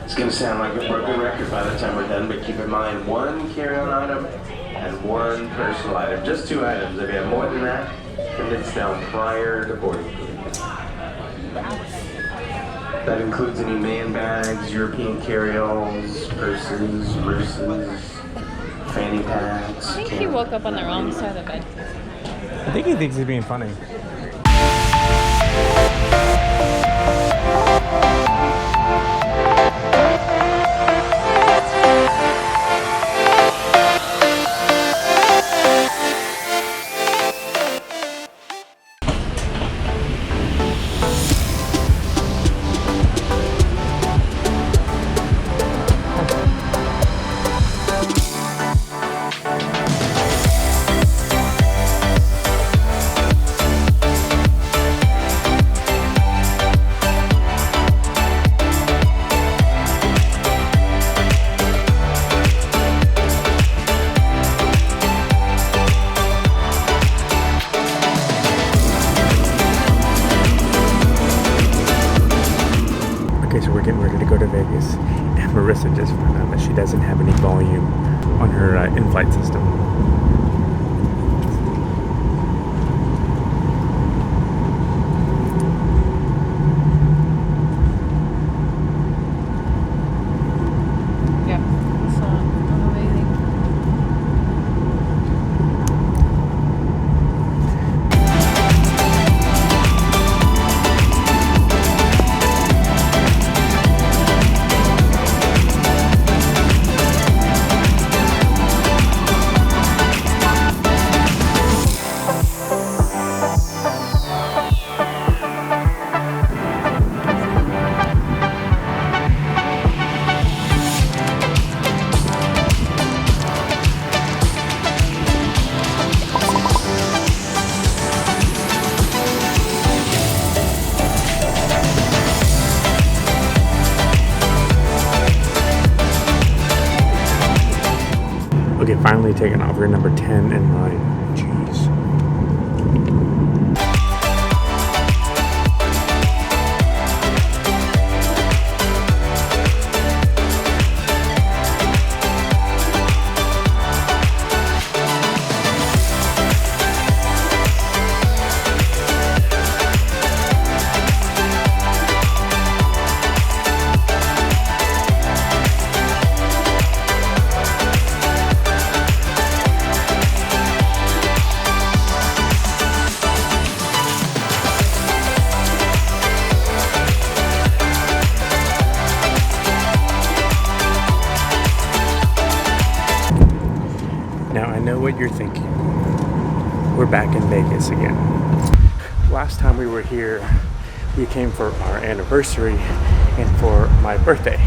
It's going to sound like a broken record by the time we're done, but keep in mind one carry-on item and one personal item. Just 2 items. If you have more than that, then it's down prior to boarding. That includes any man bags, European carry-alls, purses, fanny packs. I think he woke up on the wrong side of the bed. I think he thinks he's being funny. Okay, so we're getting ready to go to Vegas, and Marissa just found out that she doesn't have any volume on her in-flight system. Yep, that's amazing. Okay, finally taking off. We're number 10 in line. Jeez. Now I know what you're thinking. We're back in Vegas again. Last time we were here, we came for our anniversary and for my birthday,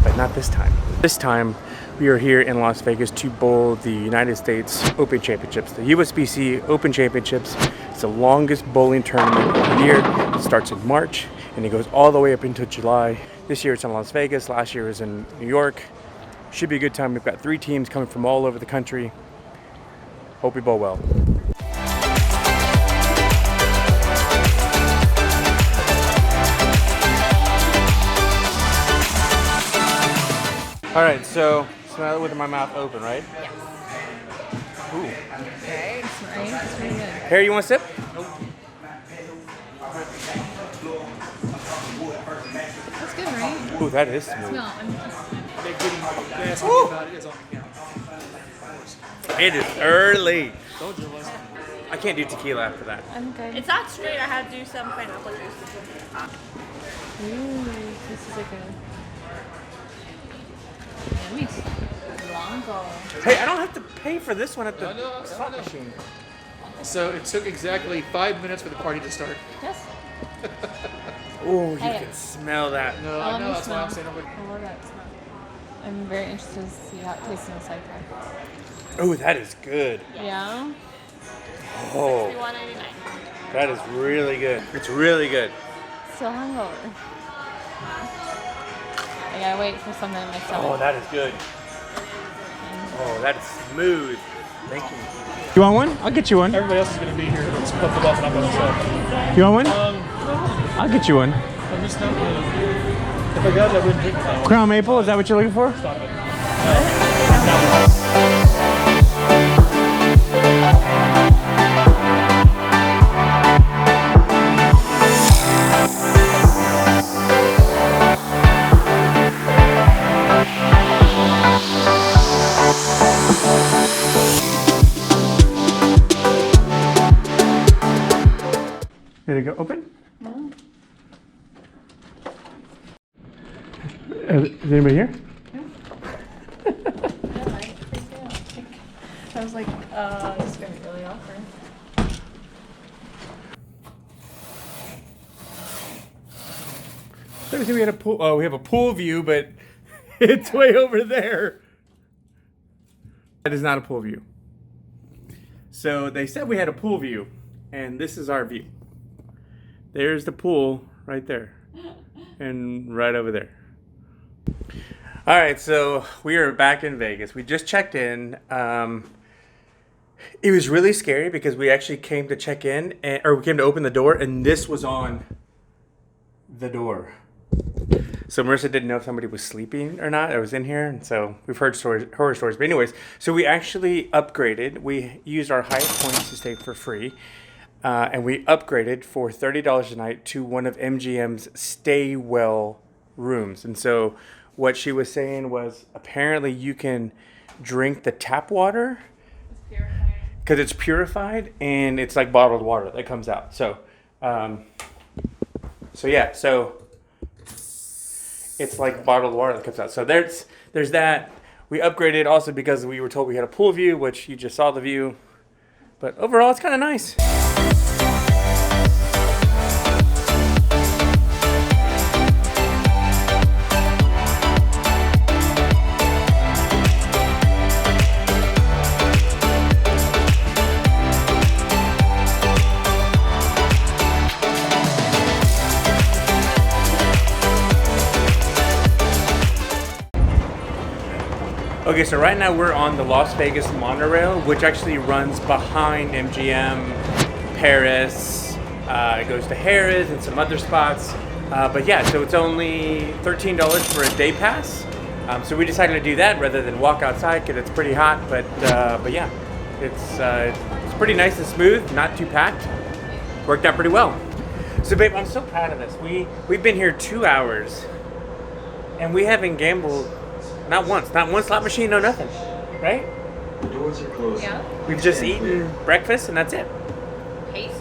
but not this time. This time, we are here in Las Vegas to bowl the United States Open Championships, the USBC Open Championships. It's the longest bowling tournament of the year. It starts in March and it goes all the way up until July. This year it's in Las Vegas, last year it was in New York. Should be a good time. We've got 3 teams coming from all over the country. Hope we bowl well. All right, so smell it with my mouth open, right? Yes. Ooh. Okay, it's right. It's really good. Harry, you want a sip? That's good, right? Ooh, that is smooth. Smell. It is early. I can't do tequila after that. I'm good. It's not straight. I had to do some pineapple juice. Ooh, this is like a yummy blanco. Hey, I don't have to pay for this one at the slot no. machine. So it took exactly 5 minutes for the party to start. Yes. Ooh, you Hey. can smell that. No, I know, that's why I'm saying nobody. I love that smell. I'm very interested to see how it tastes in the sidecar. Ooh, that is good. Yeah? Oh, $61.99. that is really good. It's really good. Still hungover. I gotta wait for something in my Oh, stomach. that is good. Oh, that is smooth. Thank you. You want one? I'll get you one. Everybody else is going to be here. Let's put the ball up on the show. You want one? I'll get you one. I'm just not Crown maple, is that what you're looking for? Did it go open? No. Is anybody here? I was like, this is gonna be really awkward. So we had a pool. Oh, we have a pool view, but it's way over there. That is not a pool view. So they said we had a pool view, and this is our view. There's the pool right there, and right over there. All right, so we are back in Vegas. We just checked in. It was really scary because we actually came to check in, or we came to open the door, and this was on the door. So Marissa didn't know if somebody was sleeping or not. I was in here, and so we've heard horror stories. But anyways, so we actually upgraded. We used our highest points to stay for free. And we upgraded for $30 a night to one of MGM's Stay Well rooms. And so what she was saying was apparently you can drink the tap water because it's purified and it's like bottled water that comes out. So, so it's like bottled water that comes out. So there's that. We upgraded also because we were told we had a pool view, which you just saw the view. But overall, it's kind of nice. Okay, so right now we're on the Las Vegas monorail, which actually runs behind MGM, Paris, it goes to Harrah's and some other spots. But yeah, so it's only $13 for a day pass. So we decided to do that rather than walk outside because it's pretty hot. But yeah, it's pretty nice and smooth, not too packed. Worked out pretty well. So babe, I'm so proud of this. We've been here 2 hours and we haven't gambled. Not one slot machine, no nothing, right? The doors are closed. Yeah. We've just eaten breakfast and that's it. Pace.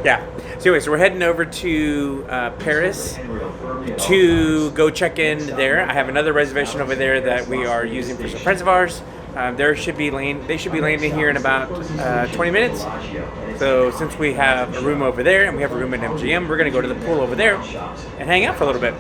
Yeah. So anyway, so we're heading over to Paris to go check in there. I have another reservation over there that we are using for some friends of ours. They should be landing here in about 20 minutes. So since we have a room over there and we have a room at MGM, we're gonna go to the pool over there and hang out for a little bit.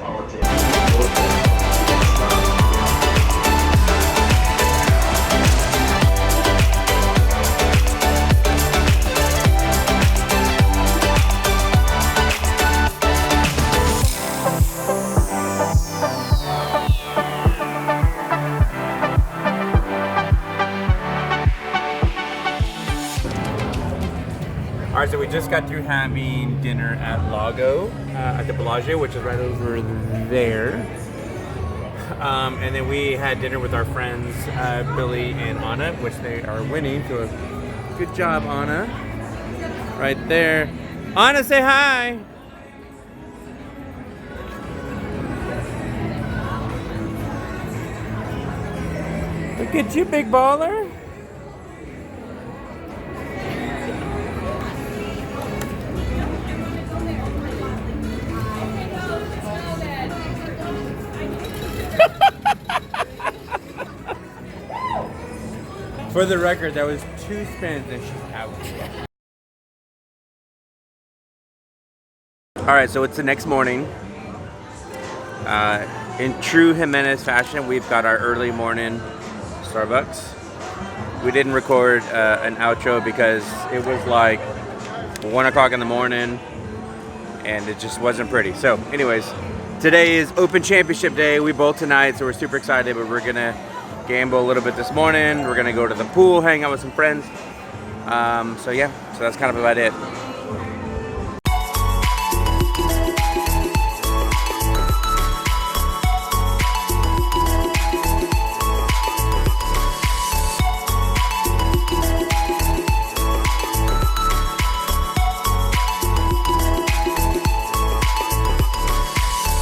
All right, so we just got through having dinner at Lago, at the Bellagio, which is right over there. And then we had dinner with our friends, Billy and Anna, which they are winning. So good job, Anna. Right there. Anna, say hi. Look at you, big baller. For the record, that was 2 spins and she's out. All right, so it's the next morning. In true Jimenez fashion, we've got our early morning Starbucks. We didn't record an outro because it was like 1 o'clock in the morning and it just wasn't pretty. So anyways, today is Open Championship Day. We bowl tonight, so we're super excited, but we're gonna gamble a little bit this morning. We're gonna go to the pool, hang out with some friends. So yeah, so that's kind of about it.